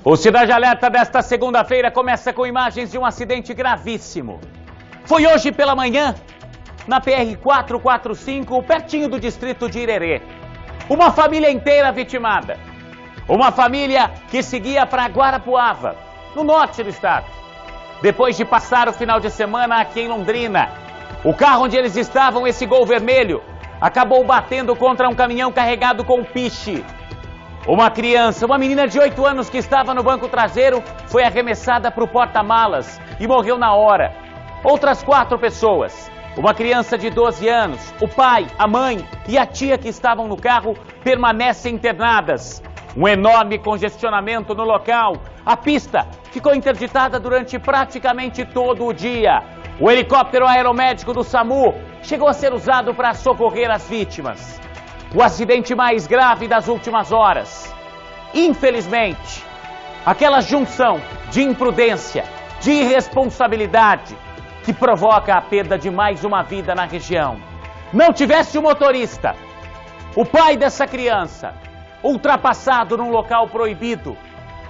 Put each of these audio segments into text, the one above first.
O Cidade Alerta desta segunda-feira começa com imagens de um acidente gravíssimo. Foi hoje pela manhã, na PR-445, pertinho do distrito de Irerê. Uma família inteira vitimada. Uma família que seguia para Guarapuava, no norte do estado. Depois de passar o final de semana aqui em Londrina, o carro onde eles estavam, esse Gol vermelho, acabou batendo contra um caminhão carregado com piche. Uma criança, uma menina de 8 anos que estava no banco traseiro, foi arremessada para o porta-malas e morreu na hora. Outras 4 pessoas, uma criança de 12 anos, o pai, a mãe e a tia que estavam no carro permanecem internadas. Um enorme congestionamento no local. A pista ficou interditada durante praticamente todo o dia. O helicóptero aeromédico do SAMU chegou a ser usado para socorrer as vítimas. O acidente mais grave das últimas horas. Infelizmente, aquela junção de imprudência, de irresponsabilidade, que provoca a perda de mais uma vida na região. Não tivesse o motorista, o pai dessa criança, ultrapassado num local proibido,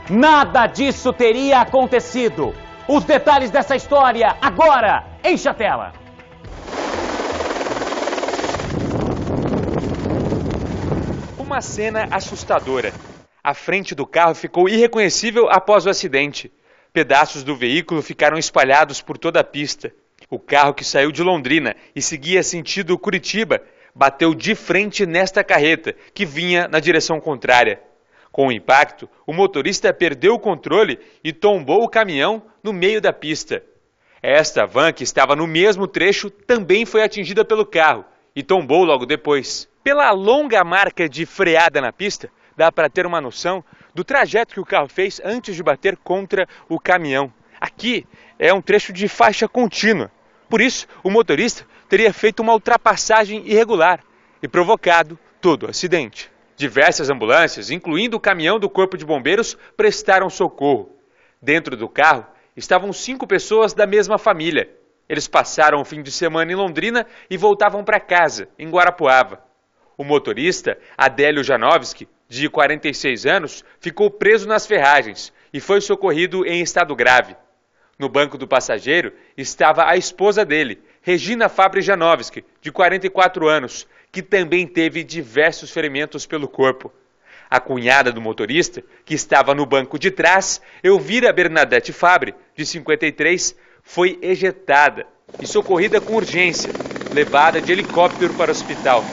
nada disso teria acontecido. Os detalhes dessa história agora, enche a tela. Uma cena assustadora. A frente do carro ficou irreconhecível após o acidente. Pedaços do veículo ficaram espalhados por toda a pista. O carro que saiu de Londrina e seguia sentido Curitiba bateu de frente nesta carreta, que vinha na direção contrária. Com o impacto, o motorista perdeu o controle e tombou o caminhão no meio da pista. Esta van, que estava no mesmo trecho, também foi atingida pelo carro e tombou logo depois. Pela longa marca de freada na pista, dá para ter uma noção do trajeto que o carro fez antes de bater contra o caminhão. Aqui é um trecho de faixa contínua. Por isso, o motorista teria feito uma ultrapassagem irregular e provocado todo o acidente. Diversas ambulâncias, incluindo o caminhão do Corpo de Bombeiros, prestaram socorro. Dentro do carro estavam 5 pessoas da mesma família. Eles passaram o fim de semana em Londrina e voltavam para casa, em Guarapuava. O motorista, Adélio Janovski, de 46 anos, ficou preso nas ferragens e foi socorrido em estado grave. No banco do passageiro estava a esposa dele, Regina Fabre Janovski, de 44 anos, que também teve diversos ferimentos pelo corpo. A cunhada do motorista, que estava no banco de trás, Elvira Bernadette Fabre, de 53, foi ejetada e socorrida com urgência, levada de helicóptero para o hospital.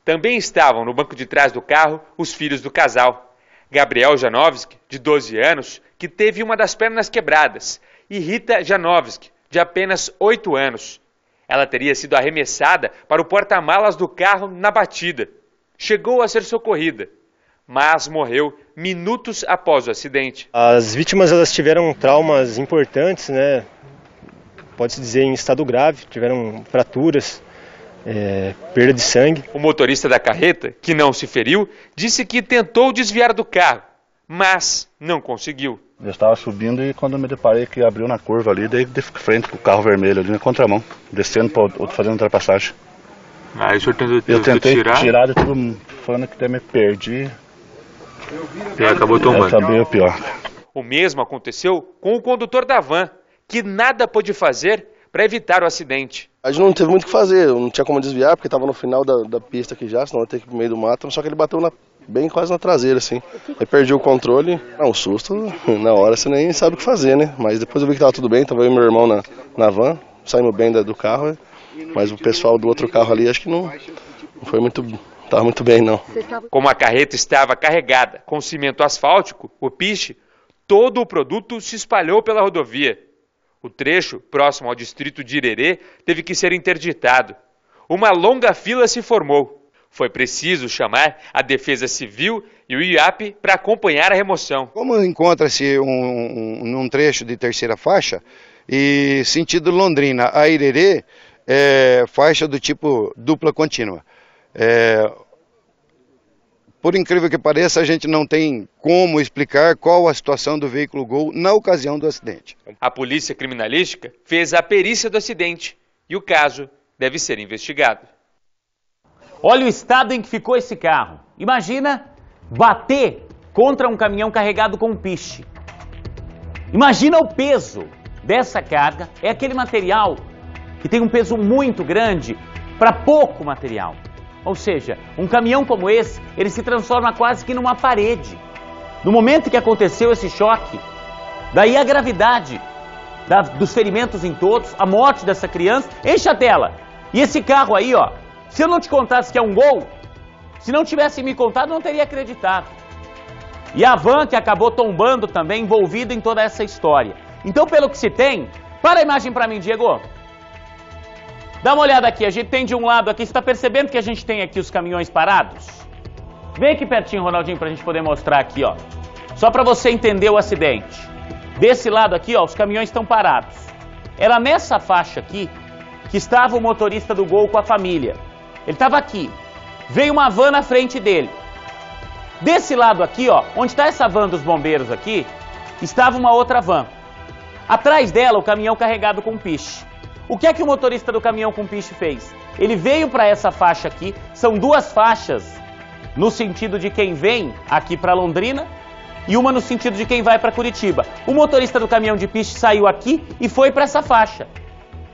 Também estavam no banco de trás do carro os filhos do casal. Gabriel Janovski, de 12 anos, que teve uma das pernas quebradas, e Rita Janovski, de apenas 8 anos. Ela teria sido arremessada para o porta-malas do carro na batida. Chegou a ser socorrida, mas morreu minutos após o acidente. As vítimas elas tiveram traumas importantes, né? Pode-se dizer em estado grave, tiveram fraturas, perda de sangue. O motorista da carreta, que não se feriu, disse que tentou desviar do carro, mas não conseguiu. Eu estava subindo e quando eu me deparei que abriu na curva ali, daí de frente com o carro vermelho ali na contramão, descendo para outro fazendo ultrapassagem. Aí o senhor eu tentei tirar e tudo falando que até me perdi. E acabou tomando. Acabei o pior. O mesmo aconteceu com o condutor da van, que nada pôde fazer para evitar o acidente. A gente não teve muito o que fazer, não tinha como desviar, porque estava no final da pista aqui já, senão ia ter que ir pro meio do mato, só que ele bateu bem quase na traseira, assim. Aí perdi o controle, um susto, na hora você nem sabe o que fazer, né? Mas depois eu vi que estava tudo bem, tava eu e meu irmão na van, saímos bem do carro, mas o pessoal do outro carro ali acho que não foi muito... Estava muito bem, não. Como a carreta estava carregada com cimento asfáltico, o piche, todo o produto se espalhou pela rodovia. O trecho, próximo ao distrito de Irerê, teve que ser interditado. Uma longa fila se formou. Foi preciso chamar a Defesa Civil e o IAP para acompanhar a remoção. Como encontra-se num trecho de terceira faixa, e sentido Londrina a Irerê, faixa do tipo dupla contínua. Por incrível que pareça, a gente não tem como explicar qual a situação do veículo Gol na ocasião do acidente. A polícia criminalística fez a perícia do acidente e o caso deve ser investigado. Olha o estado em que ficou esse carro. Imagina bater contra um caminhão carregado com piche. Imagina o peso dessa carga. É aquele material que tem um peso muito grande para pouco material. Ou seja, um caminhão como esse, ele se transforma quase que numa parede. No momento em que aconteceu esse choque, daí a gravidade dos ferimentos em todos, a morte dessa criança, enche a tela. E esse carro aí, ó, se eu não te contasse que é um Gol, se não tivesse me contado, não teria acreditado. E a van que acabou tombando também, envolvida em toda essa história. Então, pelo que se tem, para a imagem para mim, Diego. Dá uma olhada aqui, a gente tem de um lado aqui, você está percebendo que a gente tem aqui os caminhões parados? Vem aqui pertinho, Ronaldinho, para a gente poder mostrar aqui, ó. Só para você entender o acidente. Desse lado aqui, ó, os caminhões estão parados. Era nessa faixa aqui que estava o motorista do Gol com a família. Ele estava aqui. Veio uma van na frente dele. Desse lado aqui, ó, onde está essa van dos bombeiros aqui, estava uma outra van. Atrás dela, o caminhão carregado com piche. O que é que o motorista do caminhão com piche fez? Ele veio para essa faixa aqui, são duas faixas no sentido de quem vem aqui para Londrina e uma no sentido de quem vai para Curitiba. O motorista do caminhão de piche saiu aqui e foi para essa faixa.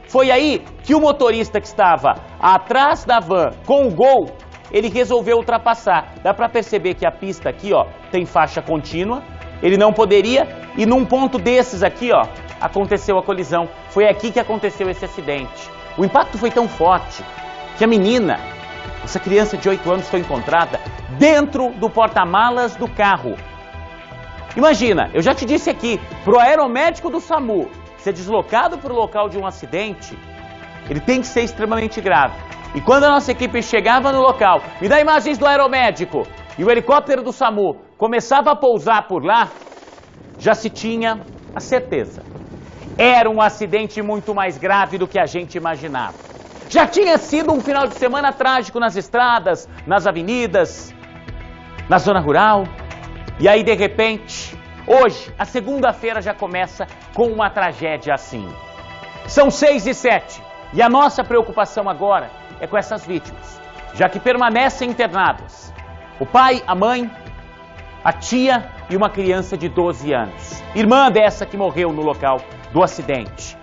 Foi aí que o motorista que estava atrás da van com o Gol, ele resolveu ultrapassar. Dá para perceber que a pista aqui, ó, tem faixa contínua. Ele não poderia, e num ponto desses aqui, ó, aconteceu a colisão. Foi aqui que aconteceu esse acidente. O impacto foi tão forte que a menina, essa criança de 8 anos, foi encontrada dentro do porta-malas do carro. Imagina, eu já te disse aqui, pro aeromédico do SAMU ser deslocado para o local de um acidente, ele tem que ser extremamente grave. E quando a nossa equipe chegava no local, me dá imagens do aeromédico, e o helicóptero do SAMU começava a pousar por lá, já se tinha a certeza. Era um acidente muito mais grave do que a gente imaginava. Já tinha sido um final de semana trágico nas estradas, nas avenidas, na zona rural. E aí, de repente, hoje, a segunda-feira já começa com uma tragédia assim. São 6h07 e a nossa preocupação agora é com essas vítimas, já que permanecem internadas. O pai, a mãe, a tia e uma criança de 12 anos. Irmã dessa que morreu no local do acidente.